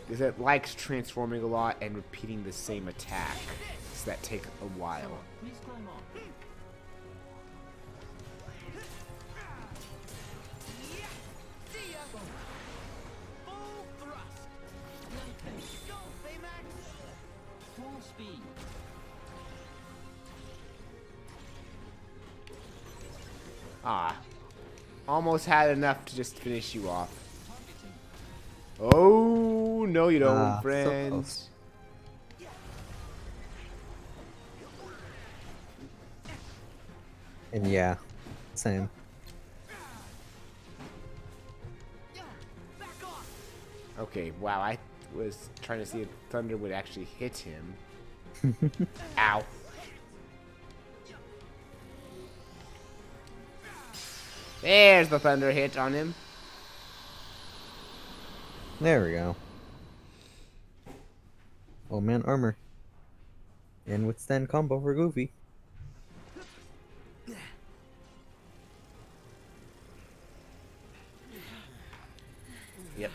Because it likes transforming a lot and repeating the same attack. So that take a while. Please climb on. Full thrust. Go, Baymax. Full speed. Ah. Almost had enough to just finish you off. Oh, no you don't, So friends. close. And yeah, same. Back off. Okay, wow, I was trying to see if thunder would actually hit him. Ow. There's the thunder hit on him. There we go. Oh man, armor. And withstand combo for Goofy. Yep.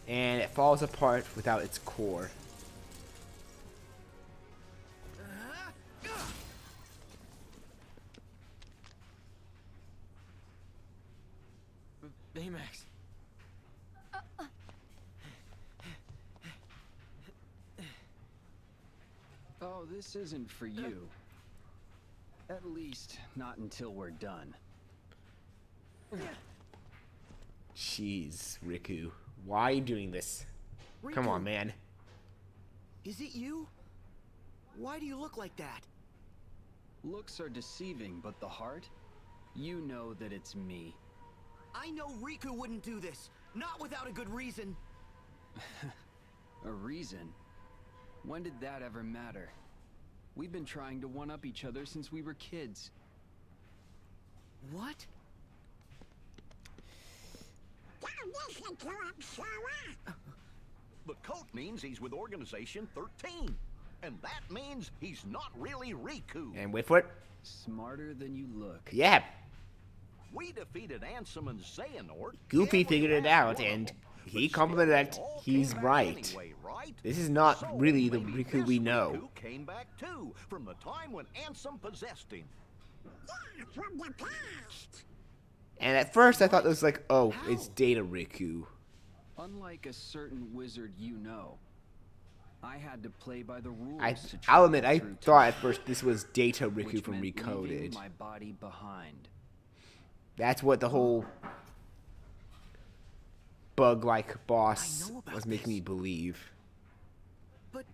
And it falls apart without its core. Baymax. Oh, this isn't for you. At least, not until we're done. Jeez, Riku. Why are you doing this? Come on, Riku, man. Is it you? Why do you look like that? Looks are deceiving, but the heart? You know that it's me. I know Riku wouldn't do this. Not without a good reason. A reason? When did that ever matter? We've been trying to one-up each other since we were kids. What? The coat means he's with Organization 13. And that means he's not really Riku. And wait for it. Smarter than you look. Yeah. We defeated Ansem and Xehanort. Goofy and we figured it had out, one of and them. he But complimented still, that they all he's came back right. anyway, right? This is not So really the maybe Riku we this know. Riku came back too, from the time when Ansem possessed him. From the past. And at first I thought it was like, oh, it's Data Riku. Unlike a certain wizard you know, I had to play by the rules to I'll admit, travel I through thought time, at first this was Data which Riku from meant leaving Recoded. my body behind. That's what the whole bug-like boss I know about was making this. me believe. But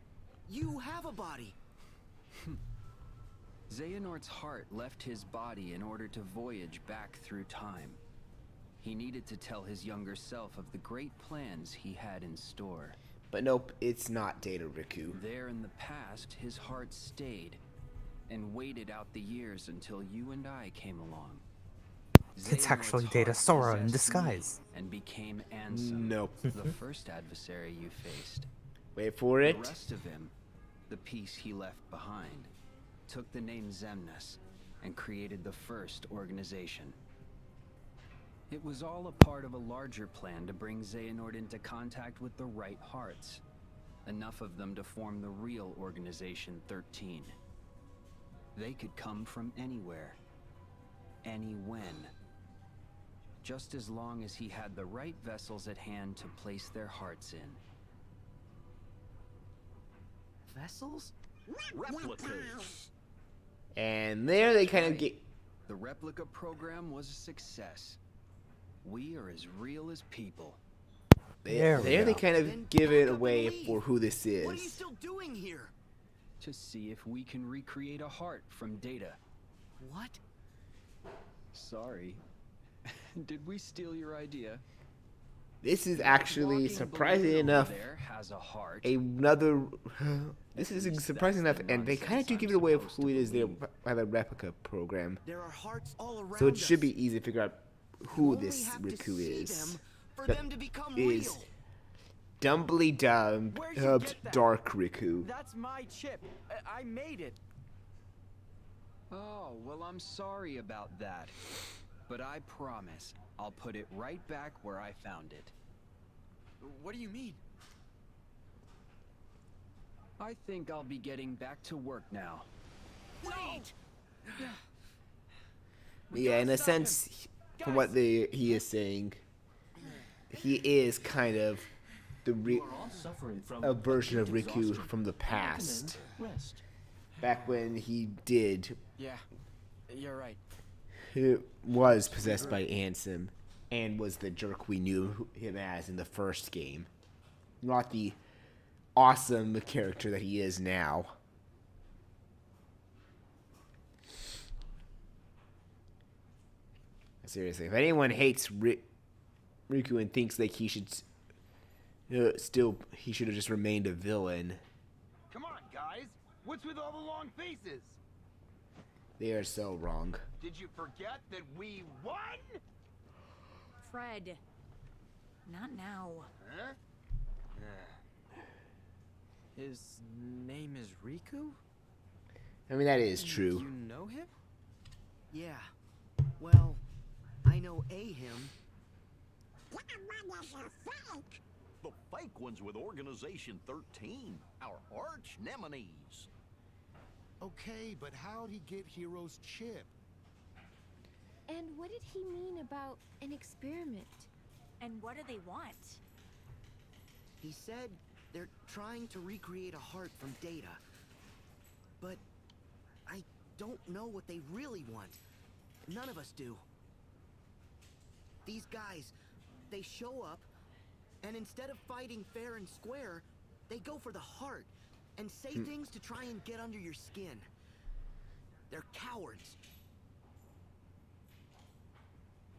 you have a body. Xehanort's heart left his body in order to voyage back through time. He needed to tell his younger self of the great plans he had in store. But nope, it's not Data Riku. There in the past, his heart stayed and waited out the years until you and I came along. It's actually Xehanort's Data heart Sora in possessed me disguise. and became Ansem, Nope. the first adversary you faced. Wait for The it. rest of him, the piece he left behind, took the name Xemnas and created the first organization. It was all a part of a larger plan to bring Xehanort into contact with the right hearts. Enough of them to form the real Organization 13. They could come from anywhere. Any when. Just as long as he had the right vessels at hand to place their hearts in. Vessels? Replicas. And there they kind of get... The replica program was a success. We are as real as people. There we There they go. kind Then of give it pack up and away leave. for who this What are you is. still doing here? To see if we can recreate a heart from data. What? Sorry. Did we steal your idea? This is actually, Walking surprisingly balloon over enough, there has a heart. another... This At is least surprising that's enough, the and they kind of nonsense do I'm give it away of supposed who to it is there believe. by the replica program. There are hearts all around So it should us. be easy to figure out You who only this have to Riku see is. them for That them to become is real. dumbly dubbed, Where'd you get that? Dark Riku. That's my chip. I made it. Oh, well, I'm sorry about that. But I promise, I'll put it right back where I found it. What do you mean? I think I'll be getting back to work now. Wait! Yeah, in a sense, from what he is saying, he is kind of the a version of Riku from the past. Back when he did, Yeah, you're right. he was possessed by Ansem and was the jerk we knew him as in the first game. Not the awesome character that he is now. Seriously, if anyone hates Riku and thinks like he should he should have just remained a villain, Come on, guys. What's with all the long faces? they are so wrong. Did you forget that we won? Fred. Not now. Huh? His name is Riku? I mean, that is true. You know him? Yeah. Well, I know him. That one is a fake. The fake one's with Organization 13, our arch nemesis. Okay, but how'd he get Hero's chip? And what did he mean about an experiment? And what do they want? He said they're trying to recreate a heart from data. But I don't know what they really want. None of us do. These guys, they show up, and instead of fighting fair and square, they go for the heart and say things to try and get under your skin. They're cowards.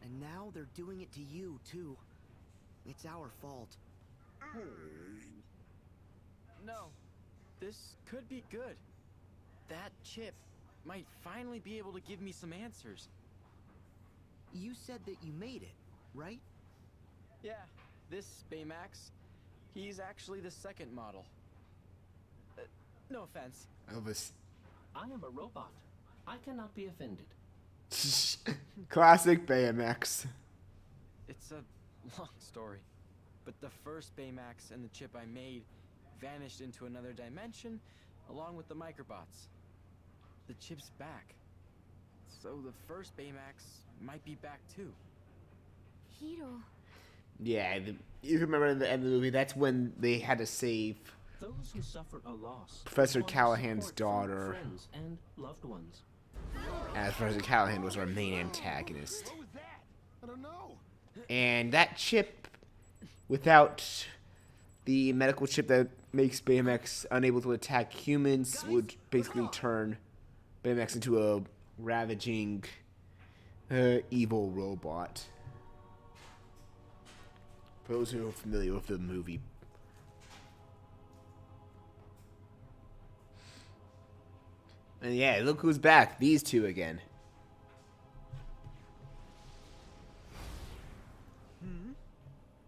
And now they're doing it to you, too. It's our fault. No. This could be good. That chip might finally be able to give me some answers. You said that you made it, right? Yeah, this Baymax, he's actually the second model. No offense. Elvis. I am a robot. I cannot be offended. Classic Baymax. It's a long story. But the first Baymax and the chip I made vanished into another dimension along with the microbots. The chip's back. So the first Baymax might be back too. Hiro. Yeah, you remember in the end of the movie, that's when they had to save Those who suffer a loss Professor want Callahan's support from daughter. friends and loved ones. As Professor Callahan was our main antagonist. What was that? I don't know. And that chip, without the medical chip that makes Baymax unable to attack humans, would basically turn Baymax into a ravaging, evil robot. For those who are familiar with the movie. And yeah, look who's back. These two again.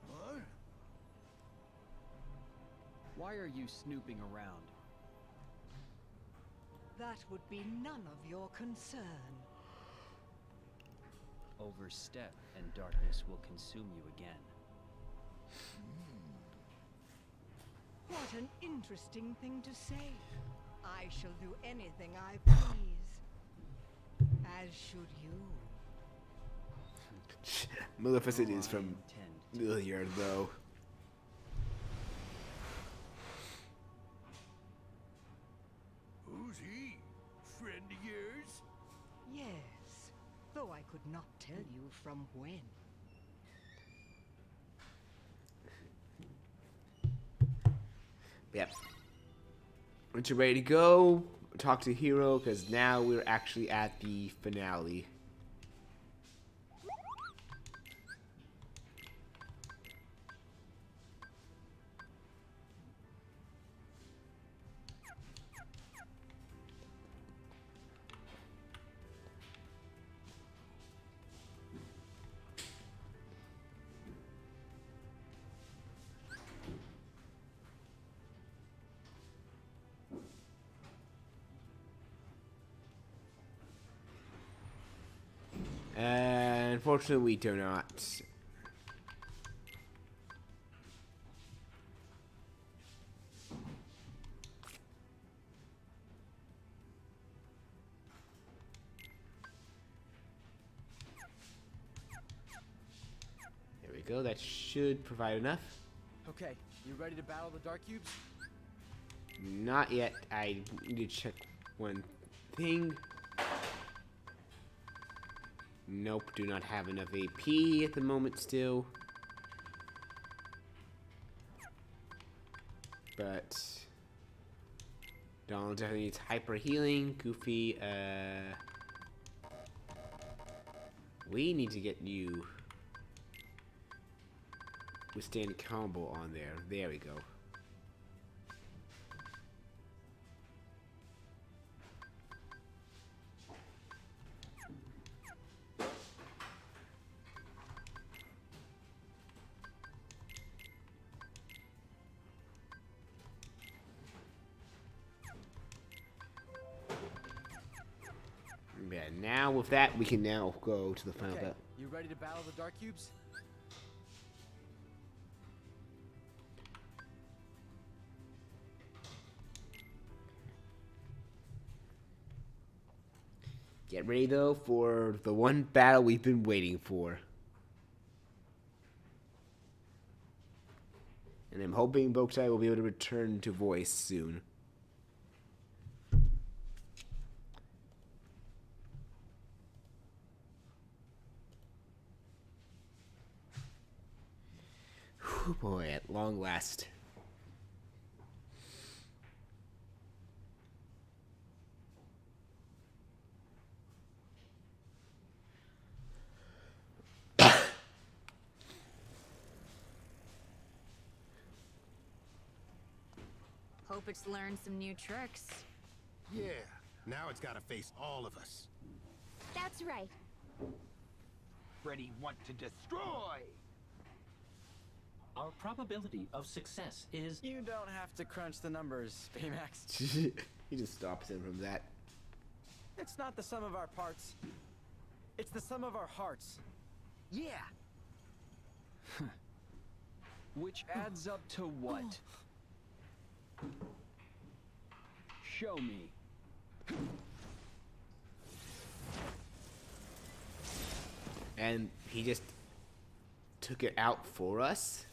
What? Why are you snooping around? That would be none of your concern. Overstep and darkness will consume you again. What an interesting thing to say. I shall do anything I please. As should you. Maleficent is from Milliard, though. Who's he? Friend of yours? Yes, though I could not tell you from when. Yep. Once you're ready to go, talk to Hiro, because now we're actually at the finale. And Unfortunately, we do not. There we go. That should provide enough. Okay, you ready to battle the Dark Cubes? Not yet. I need to check one thing. Nope, do not have enough AP at the moment still. But Donald definitely needs hyper healing. Goofy, we need to get you withstand combo on there. There we go. Yeah, now with that, we can now go to the final Okay, battle. you ready to battle the Dark Cubes? Get ready, though, for the one battle we've been waiting for. And I'm hoping Bokutai will be able to return to voice soon. Whew, boy, at long last. Hope it's learned some new tricks. Yeah, now it's gotta face all of us. That's right. Freddy want to destroy. Our probability of success is... You don't have to crunch the numbers, Baymax. He just stops him from that. It's not the sum of our parts. It's the sum of our hearts. Yeah. Which adds up to what? Show me. And he just took it out for us.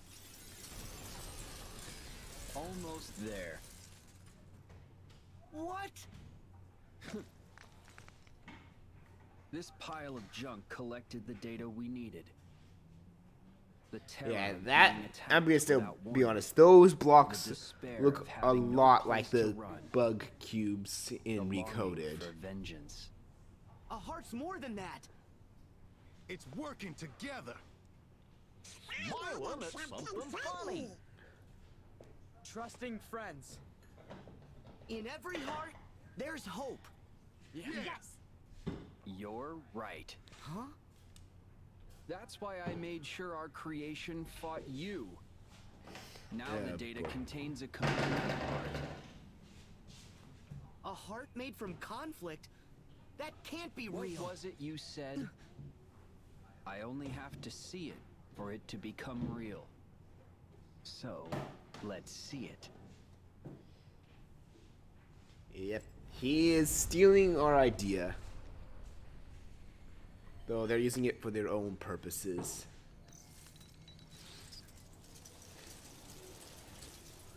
Almost there. What? This pile of junk collected the data we needed. The terror Yeah, of that, being attacked I'm gonna still without be warning. honest, those blocks The despair look of a having no lot like place to the run. bug cubes The in longing Recoded. for vengeance. A heart's more than that. It's working together. Smiling at something funny. Trusting friends. In every heart, there's hope. Yeah. Yes. You're right. Huh? That's why I made sure our creation fought you. Now Yeah, the data boy. contains a complete heart. A heart made from conflict? That can't be What real. was it you said? I only have to see it for it to become real. So, let's see it. Yep, he is stealing our idea. Though they're using it for their own purposes.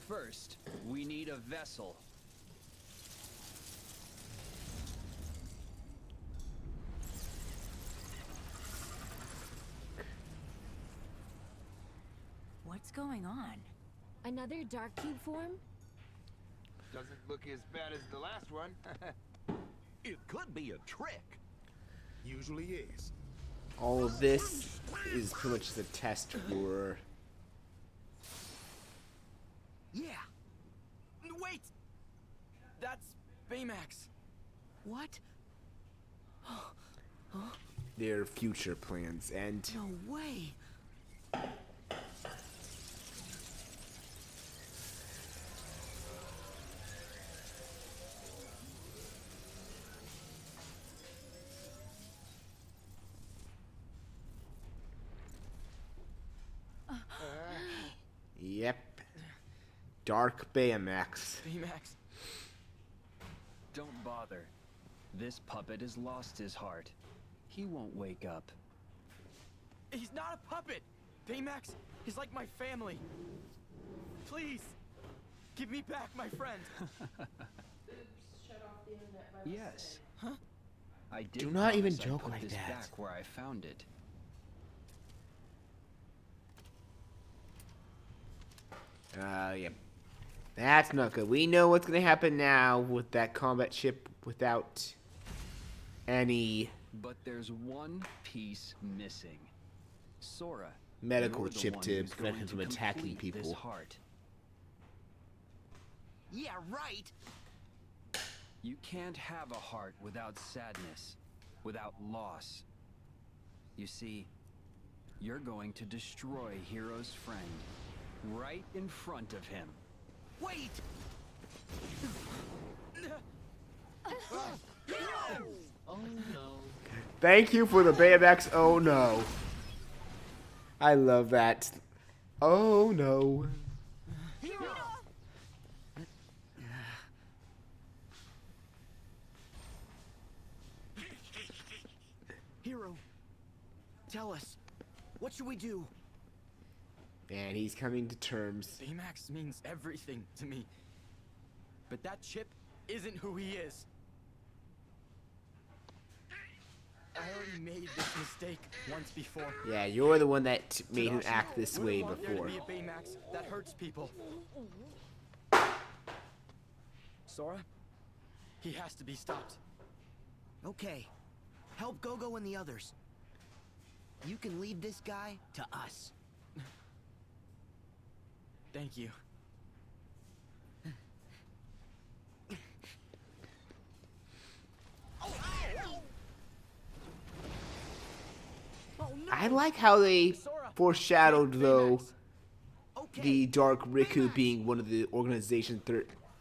First, we need a vessel. What's going on? Another dark cube form? Doesn't look as bad as the last one. It could be a trick. Usually is. All of this is pretty much the test for... Yeah. Wait! That's Baymax. What? their future plans. And No way. Dark Baymax. Baymax. Don't bother. This puppet has lost his heart. He won't wake up. He's not a puppet! Baymax is like my family. Please, give me back my friend. Yes. Huh? I did Do not even promise I'd joke put like this that. back where I found it. Yeah. That's not good. We know what's gonna happen now with that combat ship without any But there's one piece missing. Sora. medical you're the chip one to who's prevent going him to from attacking complete this people. heart. Yeah, right. You can't have a heart without sadness, without loss. You see, you're going to destroy Hero's friend right in front of him. Wait! Oh no. Thank you for the Baymax. Oh no. I love that. Oh no. Hero, tell us, what should we do? And he's coming to terms. Baymax means everything to me. But that chip isn't who he is. I already made this mistake once before. Yeah, you're the one that made him Tadashi, act this way wouldn't want there to before. be a Baymax that hurts people. Sora, he has to be stopped. Okay, help Go-Go and the others. You can lead this guy to us. Thank you. I like how they foreshadowed, though, the Dark Riku being one of the organization's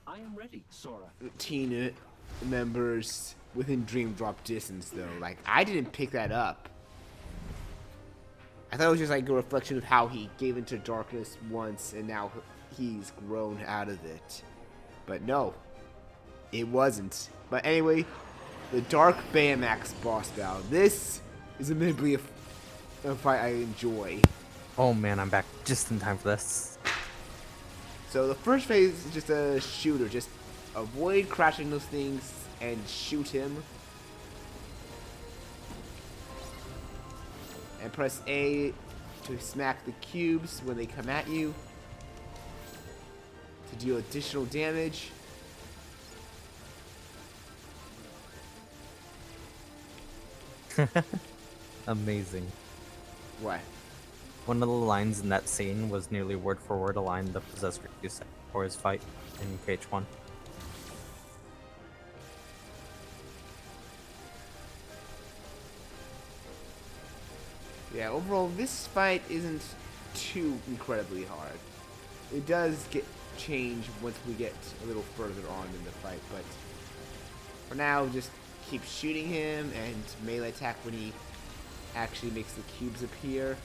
I am ready, Sora. 13 members within Dream Drop distance, though. Like, I didn't pick that up. I thought it was just like a reflection of how he gave into darkness once and now he's grown out of it. But no, it wasn't. But anyway, the Dark Baymax boss battle. This is admittedly a fight I enjoy. Oh man, I'm back just in time for this. So the first phase is just a shooter. Just avoid crashing those things and shoot him. And press A to smack the cubes when they come at you to deal additional damage. Amazing. What? One of the lines in that scene was nearly word for word a line the Possessor used for his fight in KH1. Yeah, overall, this fight isn't too incredibly hard. It does get changed once we get a little further on in the fight, but for now, just keep shooting him and melee attack when he actually makes the cubes appear.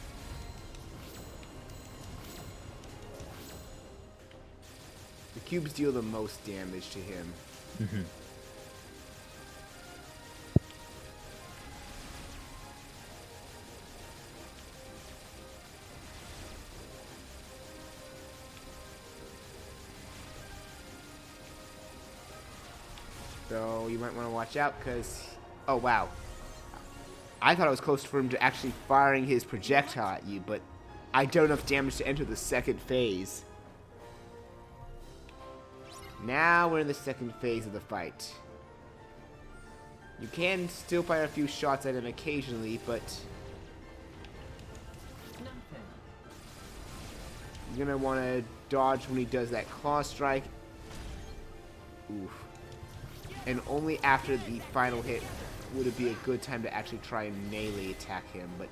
The cubes deal the most damage to him. Mm-hmm. So you might want to watch out because, oh wow, I thought it was close for him to actually firing his projectile at you, but I dealt enough damage to enter the second phase. Now we're in the second phase of the fight. You can still fire a few shots at him occasionally, but you're gonna want to dodge when he does that claw strike. Oof. And only after the final hit would it be a good time to actually try and melee attack him. But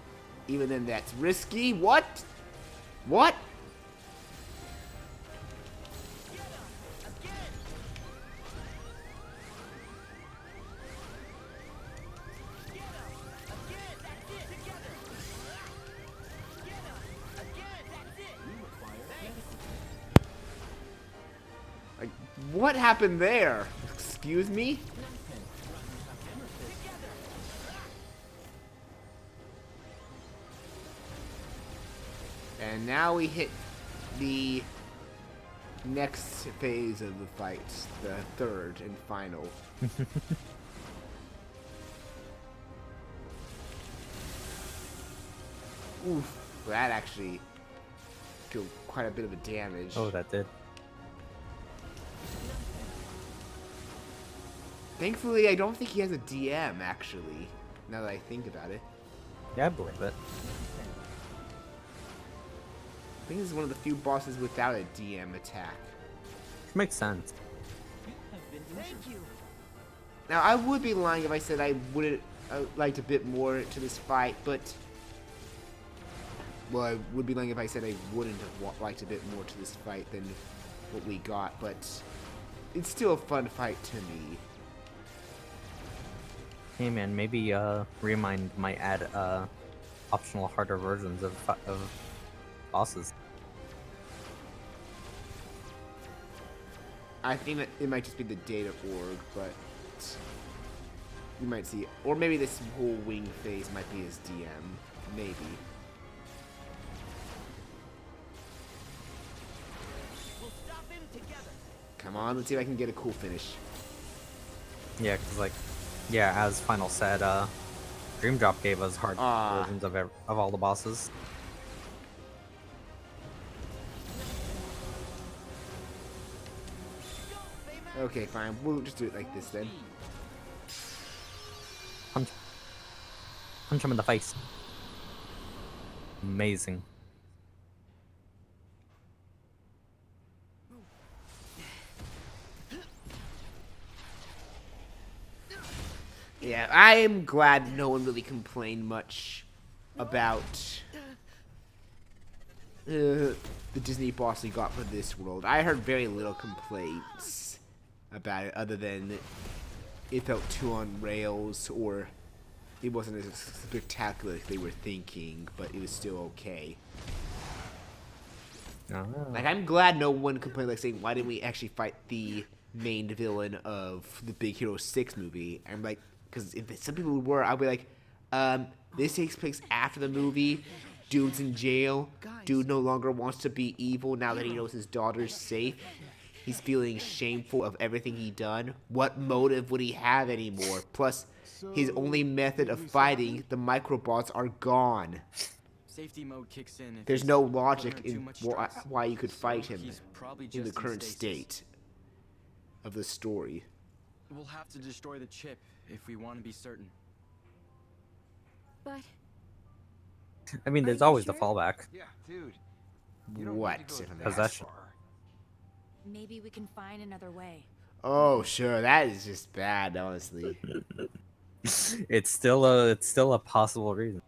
even then, that's risky. What? What? What happened there? Excuse me? And now we hit the next phase of the fight, the third and final. Oof, that actually did quite a bit of a damage. Oh, that did. Thankfully, I don't think he has a DM, actually, now that I think about it. Yeah, I believe it. I think this is one of the few bosses without a DM attack. Which makes sense. Thank you. Now, I would be lying if I said I wouldn't liked a bit more to this fight, but... Well, I would be lying if I said I wouldn't have liked a bit more to this fight than what we got, but it's still a fun fight to me. Hey man, maybe Remind might add optional harder versions of bosses. I think that it might just be the data org, but you might see, or maybe this whole wing phase might be his DM, maybe. We'll stop him together. Come on, let's see if I can get a cool finish. Yeah, cause like, yeah, as Final said, Dream Drop gave us hard versions of all the bosses. Okay, fine. We'll just do it like this then. Punch him in the face. Amazing. Yeah, I am glad no one really complained much about the Disney boss we got for this world. I heard very little complaints about it, other than it felt too on rails, or it wasn't as spectacular as they were thinking, but it was still okay. Like, I'm glad no one complained, like, saying, why didn't we actually fight the main villain of the Big Hero 6 movie? I'm like, because if some people were, I'd be like, this takes place after the movie, dude's in jail, dude no longer wants to be evil now that he knows his daughter's safe. He's feeling shameful of everything he done. What motive would he have anymore? Plus, his only method of fighting, the microbots, are gone. Safety mode kicks in. There's no logic in why you could fight him in the current stasis. state of the story. We'll have to destroy the chip if we want to be certain. But I mean, there's always the fallback. Yeah, dude. What? Possession. Maybe we can find another way. Oh, sure. That is just bad, honestly. It's still a possible reason.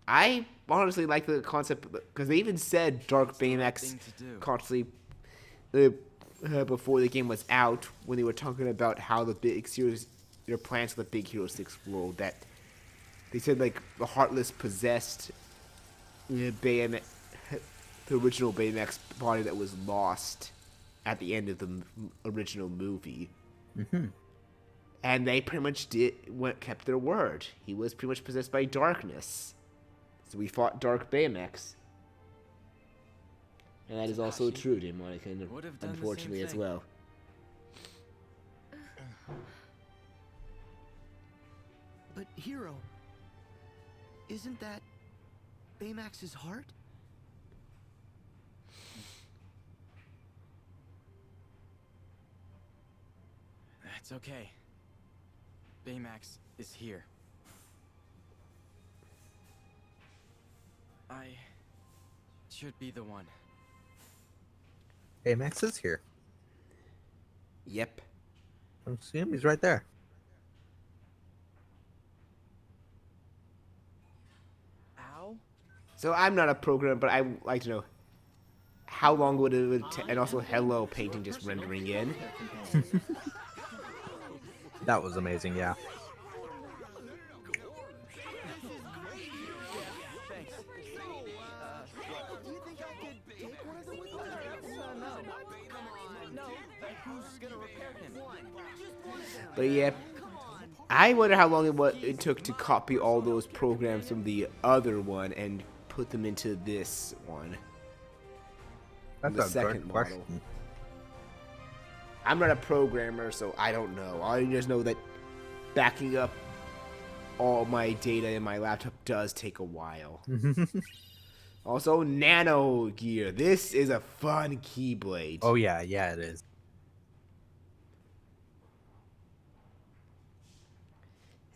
I honestly like the concept, because they even said Dark Baymax constantly before the game was out, when they were talking about how the big series, their plans for the Big Hero 6 world, that they said like the Heartless possessed Baymax, the original Baymax body that was lost at the end of the original movie. Mm-hmm. And they pretty much kept their word. He was pretty much possessed by darkness. So we fought Dark Baymax. And that is also true, dear Monica, unfortunately as well. But Hero, isn't that Baymax's heart? That's okay. Baymax is here. I should be the one. Baymax is here. Yep. I see him. He's right there. Ow. So I'm not a programmer, but I would like to know how long would it take, and also hello painting just rendering in. That was amazing, yeah. Who's gonna repair him? But yeah, I wonder how long it took to copy all those programs from the other one and put them into this one. That's The a second good model. question. I'm not a programmer, so I don't know. I just know that backing up all my data in my laptop does take a while. Also, Nano Gear. This is a fun Keyblade. Oh yeah, yeah it is.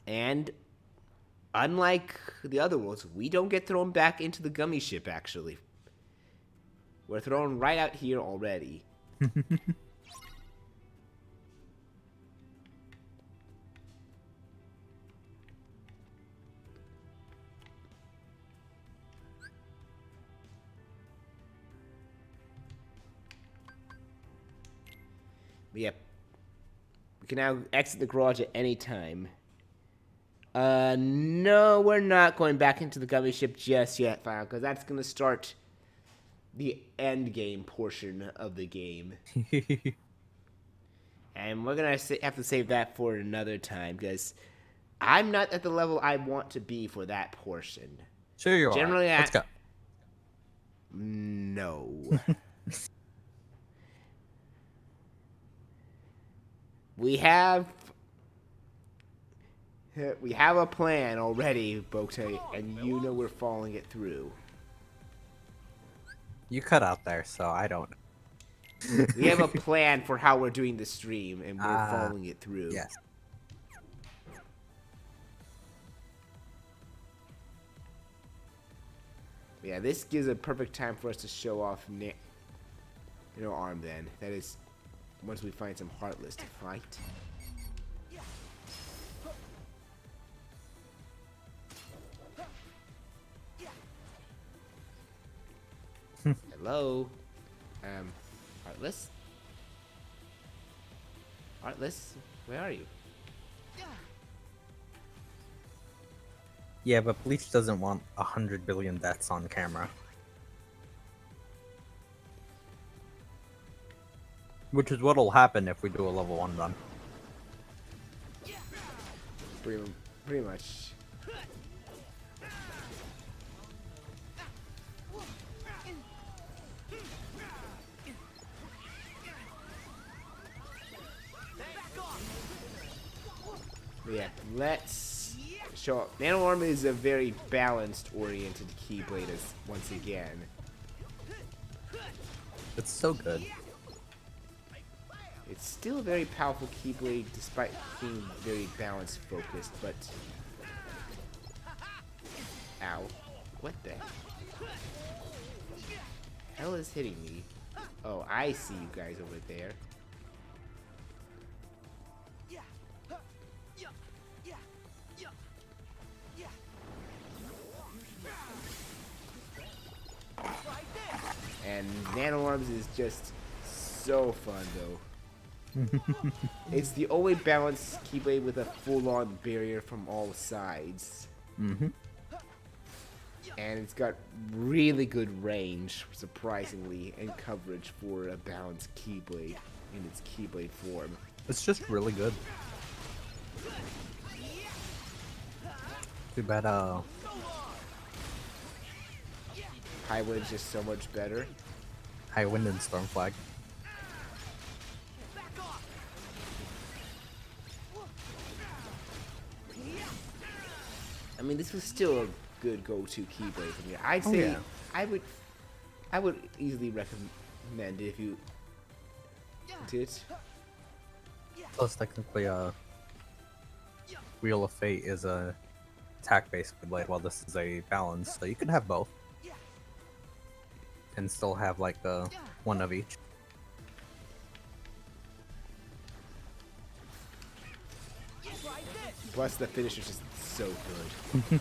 And unlike the other ones, we don't get thrown back into the gummy ship, actually. We're thrown right out here already. Yep. We can now exit the garage at any time. No, we're not going back into the gummy ship just yet, Final, because that's going to start the end game portion of the game. And we're going to have to save that for another time, because I'm not at the level I want to be for that portion. Sure you Generally, are. Let's go. No. We have a plan already, Bote, and you know we're following it through. You cut out there, so I don't. We have a plan for how we're doing the stream, and we're following it through. Yes. Yeah, this gives a perfect time for us to show off arm then. That is, once we find some Heartless to fight. Hello? Heartless? Heartless? Where are you? Yeah, but Bleach doesn't want 100 billion deaths on camera. Which is what'll happen if we do a level 1 run. Pretty much. Yeah, let's show up. Nano Arm is a very balanced oriented Keyblade once again. It's so good. It's still a very powerful Keyblade despite being very balance focused, but... Ow. What the hell is hitting me? Oh, I see you guys over there. And Nano Arms is just so fun, though. It's the only balanced Keyblade with a full-on barrier from all sides. Mm-hmm. And it's got really good range, surprisingly, and coverage for a balanced Keyblade in its Keyblade form. It's just really good. Too bad, High Wind's just so much better. High Wind and Storm Flag. I mean, this was still a good go-to Keyblade for me. I'd say I would easily recommend it if you did. Plus, technically, Wheel of Fate is a attack-based blade, while this is a balance, so you can have both. And still have, like, one of each. Plus, the finish is just so good.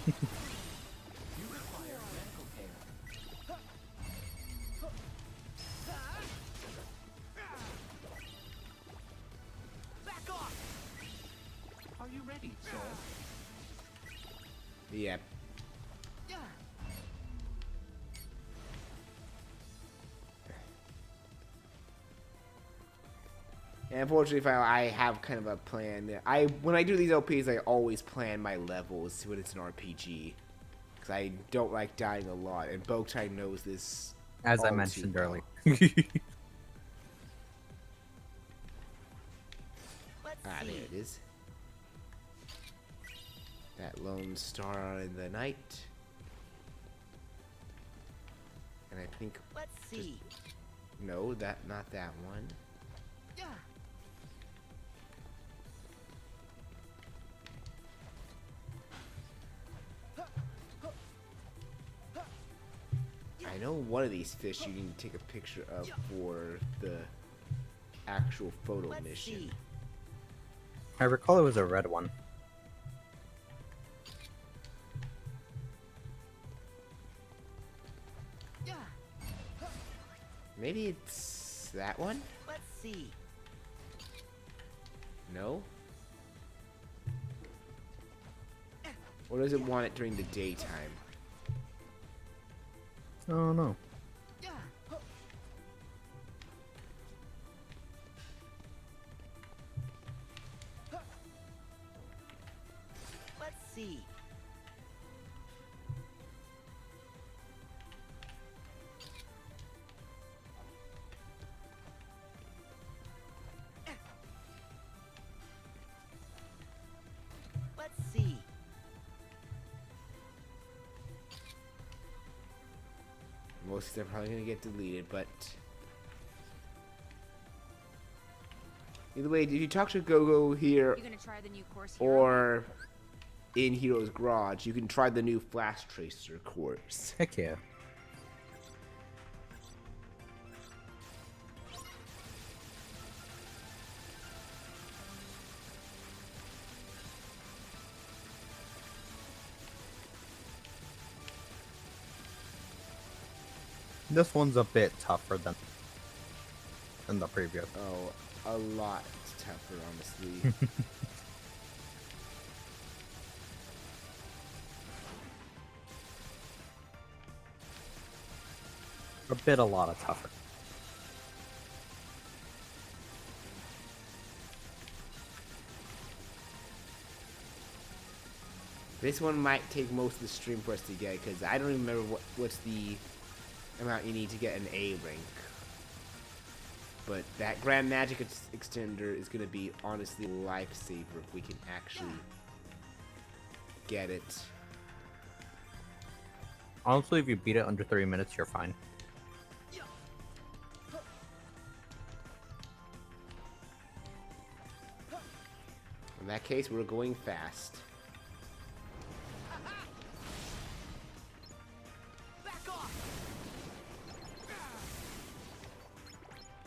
Are you ready, Soul? Yeah. And unfortunately, I have kind of a plan. When I do these LPs, I always plan my levels when it's an RPG. Because I don't like dying a lot, and Bowtie knows this. As I all too mentioned well. earlier. Ah, there it is. That lone star in the night. And I think... Let's see. No, not that one. I know one of these fish you need to take a picture of for the actual photo mission. I recall it was a red one. Maybe it's that one? Let's see. No? Or does it want it during the daytime? Oh no. Let's see. Let's see. Most of them are probably gonna get deleted, but either way, if you talk to Gogo here You gonna try the new course here? or in Hero's Garage, you can try the new Flash Tracer course. Heck yeah. This one's a bit tougher than the previous. Oh, a lot tougher, honestly. A lot of tougher. This one might take most of the stream for us to get, because I don't even remember what's the amount you need to get an A rank. But that Grand Magic Extender is going to be honestly a lifesaver if we can actually get it. Honestly, if you beat it under 3 minutes, you're fine. In that case, we're going fast.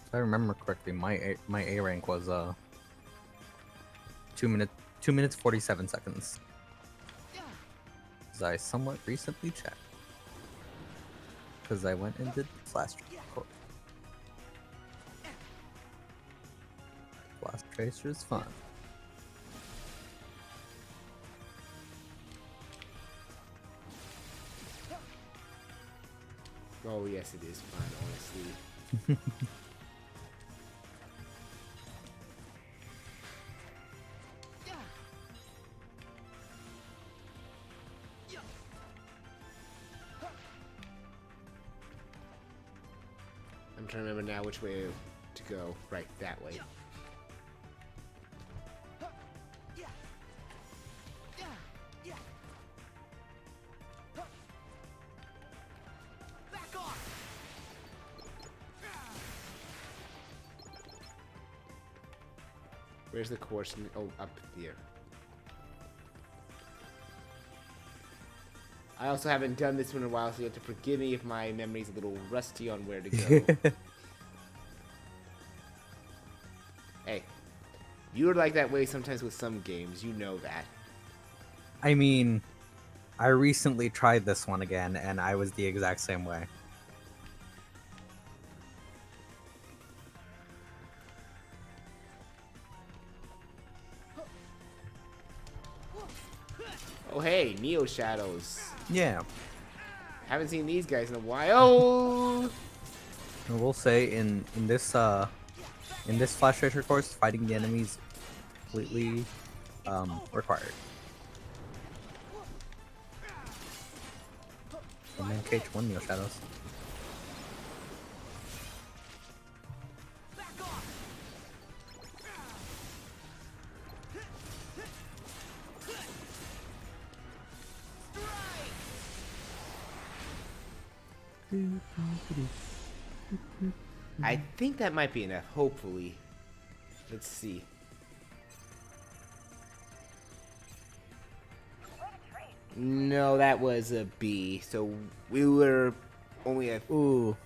If I remember correctly, my A rank was 2 minutes 47 seconds. As I somewhat recently checked, because I went and did Flash Tracer. Flash Tracer is fun. Oh yes, it is fun, honestly. I'm trying to remember now which way to go. Right, that way. Where's the course? Oh, up here. I also haven't done this one in a while, so you have to forgive me if my memory's a little rusty on where to go. Hey, you're like that way sometimes with some games, you know that. I mean, I recently tried this one again, and I was the exact same way. Oh hey, Neo Shadows. Yeah. Haven't seen these guys in a while. I will say in this In this Flash Tracer course, fighting the enemies completely required. Oh man, KH1 Neo Shadows. I think that might be enough, hopefully. Let's see. No, that was a B. So we were only at... Ooh,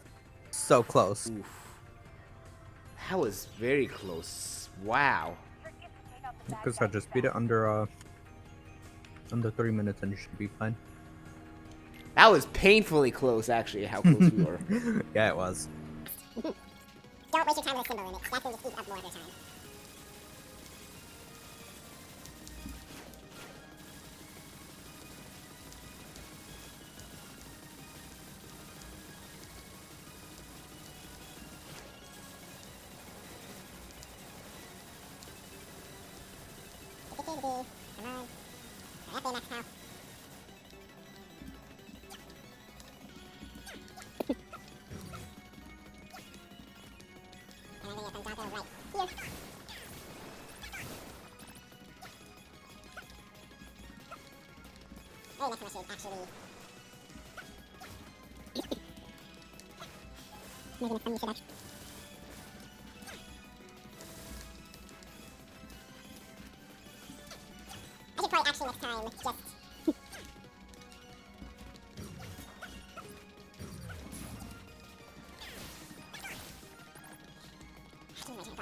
so close. Oof. That was very close. Wow. Because I just beat it under 3 minutes and you should be fine. That was painfully close, actually, how close we were. Yeah, it was. Don't waste your time with symbol limits. That will just eat up more of your time. Come on. Happy next house. Very next one I should actually... Maybe next time you should actually... I should probably actually next time just...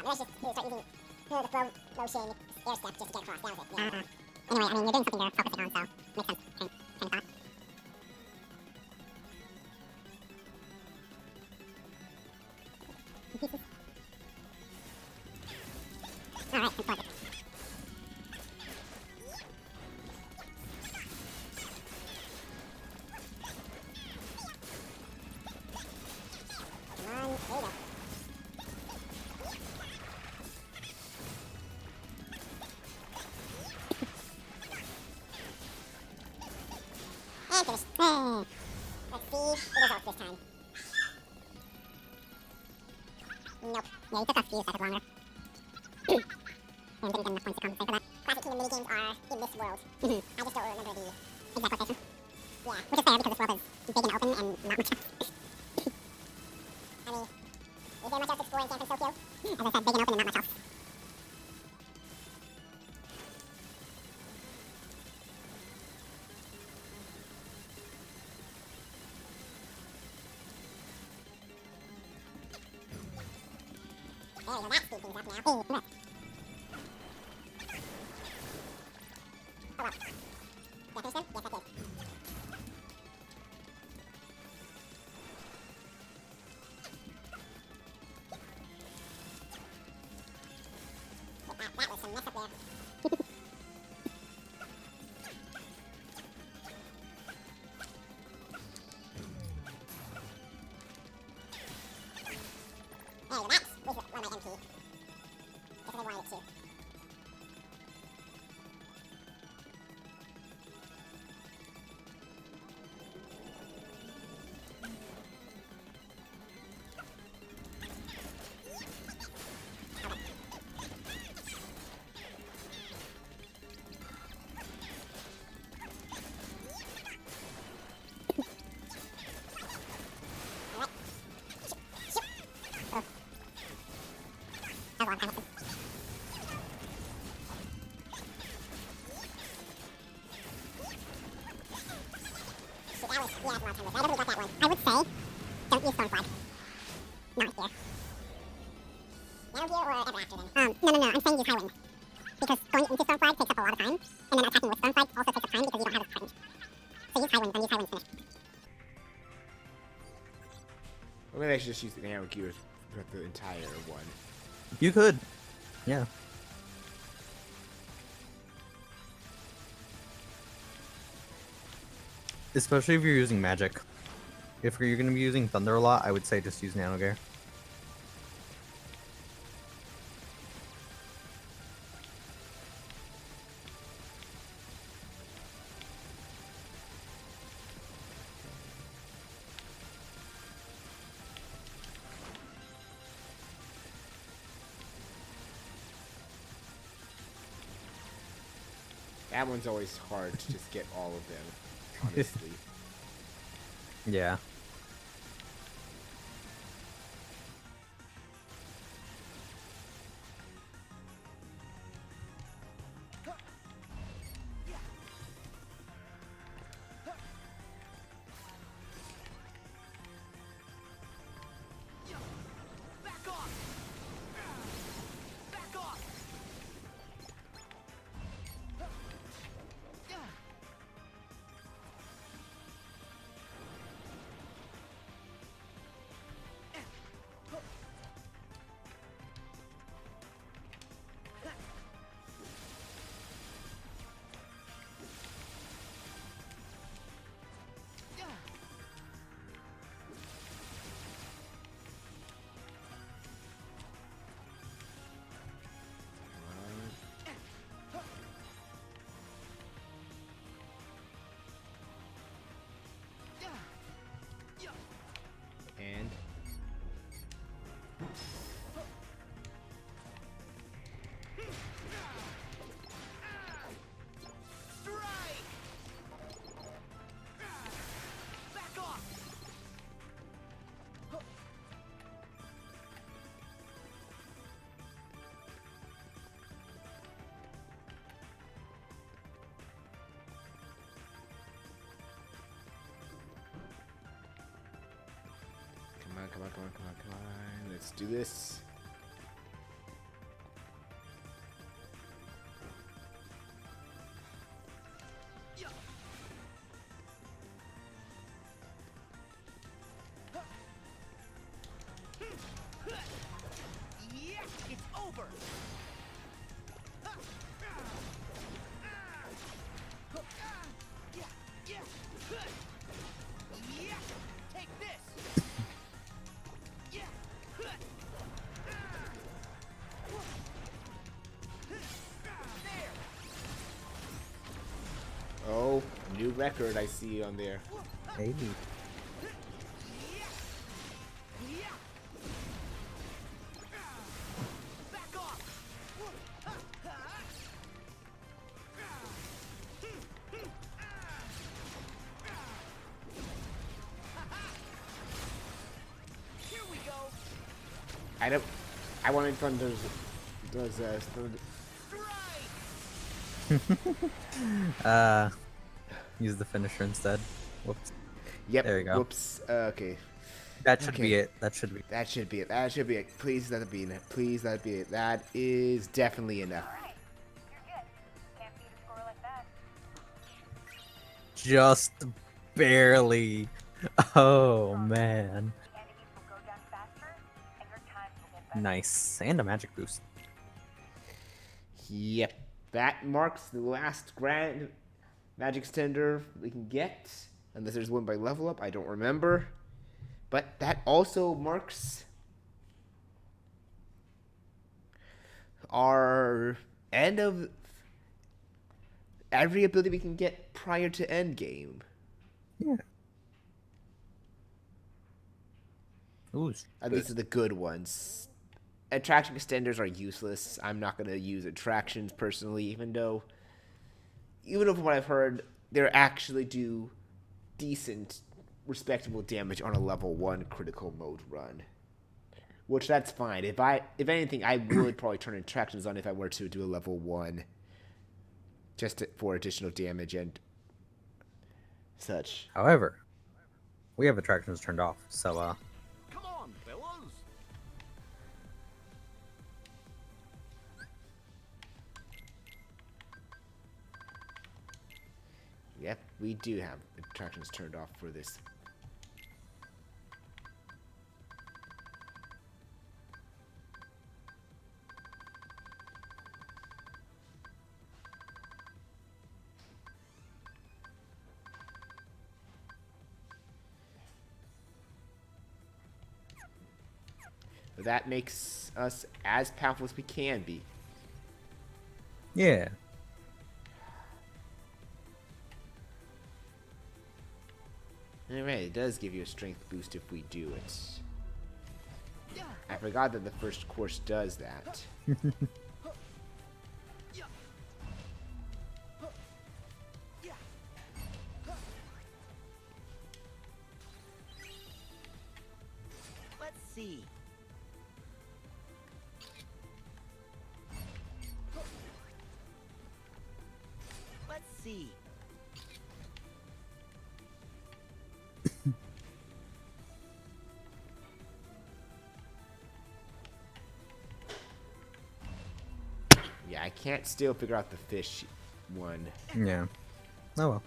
Let's just start using the flow motion air step just to get across. That was it. Yeah. Anyway, I mean, you're doing something they're focusing on, so makes sense. Train of thought. Alright, let's plug it. Come on, there you go. And finish. Let's see the results this time. Nope. Yeah, you took a few seconds longer. And didn't get enough points to compensate for that. Classic Kingdom minigames are in this world. I just don't remember the exact location. Yeah, which is fair because this world is big and open and not much else. I mean, is there much else to explore in San Fransokyo? As I said, big and open and not much else. There you go, that speeds things up now. Oh, look. Oh well. Did I finish them? Yes, I did. That was some mess up there. There you go, that's one of my MP. Because I wanted it to. That was a long time. Shoot, that was, yeah, that's a long time. I definitely got that one. I would say, don't use Stone Flag. Not here. Now here or ever after then? No, I'm saying use Highwind. Because going into Stone Flag takes up a lot of time, and then attacking with Stone Flag also takes up time because you don't have a friend. So use Highwind, and use Highwind finish. Or maybe I should just use the arrow gears throughout the entire one. You could. Yeah. Especially if you're using magic. If you're going to be using Thunder a lot, I would say just use Nano Gear. That one's always hard to just get all of them, honestly. Yeah. And come on. Let's do this. It's over. Take this. Oh, new record I see on there. Maybe. I wanted Thunder does Use the finisher instead. Whoops. Yep. There you go. Whoops. Okay. That should be it. That should be. That should be it. That should be it. Please let it be it. Please let it be it. That is definitely enough. Just barely. Oh man. Nice. And a magic boost. Yep. That marks the last grand magic extender we can get. Unless there's one by level up. I don't remember. But that also marks our end of every ability we can get prior to endgame. Yeah. Ooh, At least the good ones. Attraction extenders are useless. I'm not going to use attractions personally, even though from what I've heard, they actually do decent, respectable damage on a level 1 critical mode run. Which, that's fine. If anything, I would probably turn attractions on if I were to do a level 1. Just for additional damage and such. However, we have attractions turned off, so Come on, fellas. Yep, we do have attractions turned off for this. But that makes us as powerful as we can be. yeah. Alright, it does give you a strength boost if we do it. I forgot that the first course does that. see. Let's see. Yeah, I can't still figure out the fish one. Yeah. Oh well.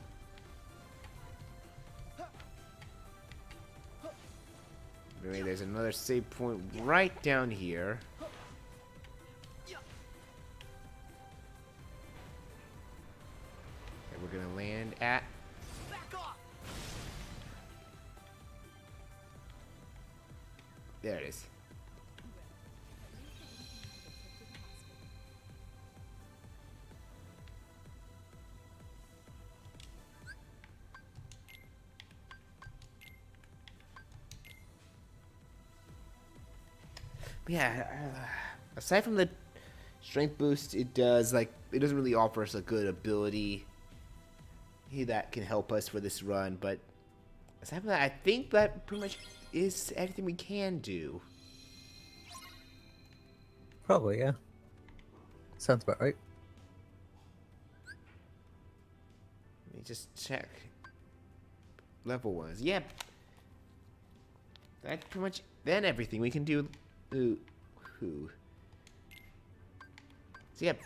Anyway, there's another save point right down here. And we're gonna land at. There it is. But yeah, aside from the strength boost, it doesn't really offer us a good ability that can help us for this run. But aside from that, I think that pretty much is everything we can do. Probably, yeah. Sounds about right. Let me just check. Level 1s. Yep. That's pretty much then everything we can do. So yep.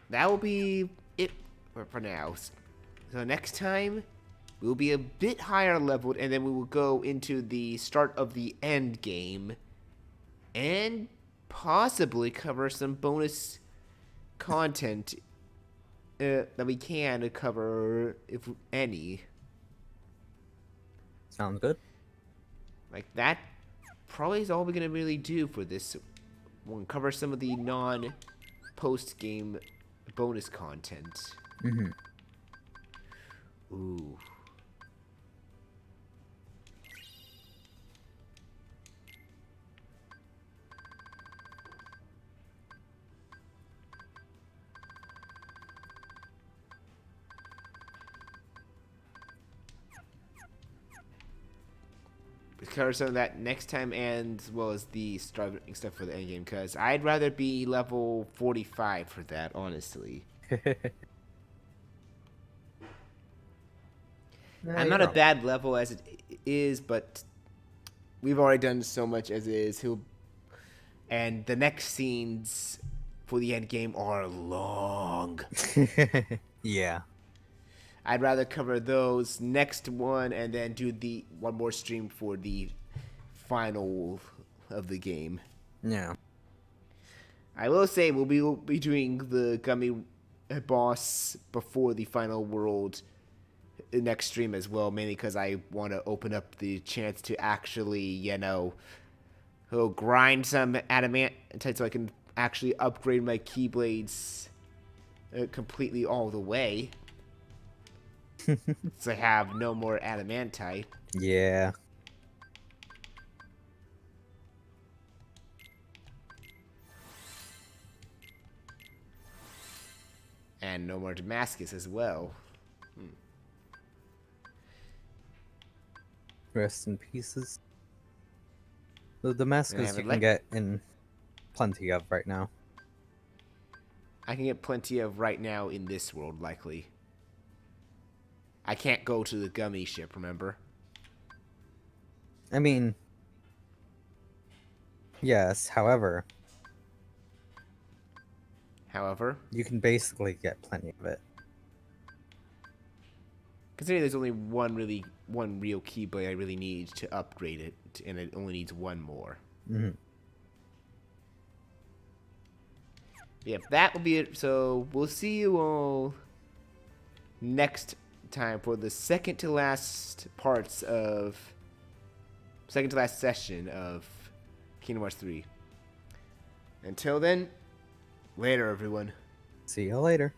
That will be it for now. So next time, we'll be a bit higher leveled, and then we will go into the start of the end game, and possibly cover some bonus content that we can cover, if any. Sounds good. Like that probably is all we're gonna really do for this one. Cover some of the non-post-game bonus content. Mm-hmm. Ooh. Cover some of that next time, and as well as the starting stuff for the end game, because I'd rather be level 45 for that, honestly. I'm not a bad level as it is, but we've already done so much as it is. And the next scenes for the end game are long. Yeah. I'd rather cover those next one and then do the one more stream for the final of the game. Yeah. I will say we'll be doing the gummy boss before the final world next stream as well, mainly because I want to open up the chance to actually, grind some adamantite so I can actually upgrade my keyblades completely all the way. So I have no more adamantite. Yeah. And no more Damascus as well. Rest in pieces. The Damascus you can get in plenty of right now. I can get plenty of right now in this world, likely. I can't go to the gummy ship, remember? I mean, yes, however, you can basically get plenty of it. Considering there's only one real keyblade I really need to upgrade it, and it only needs one more. Mm-hmm. Yep, that will be it. So we'll see you all next time for the second to last session of Kingdom Hearts 3. Until then, later everyone. See you later.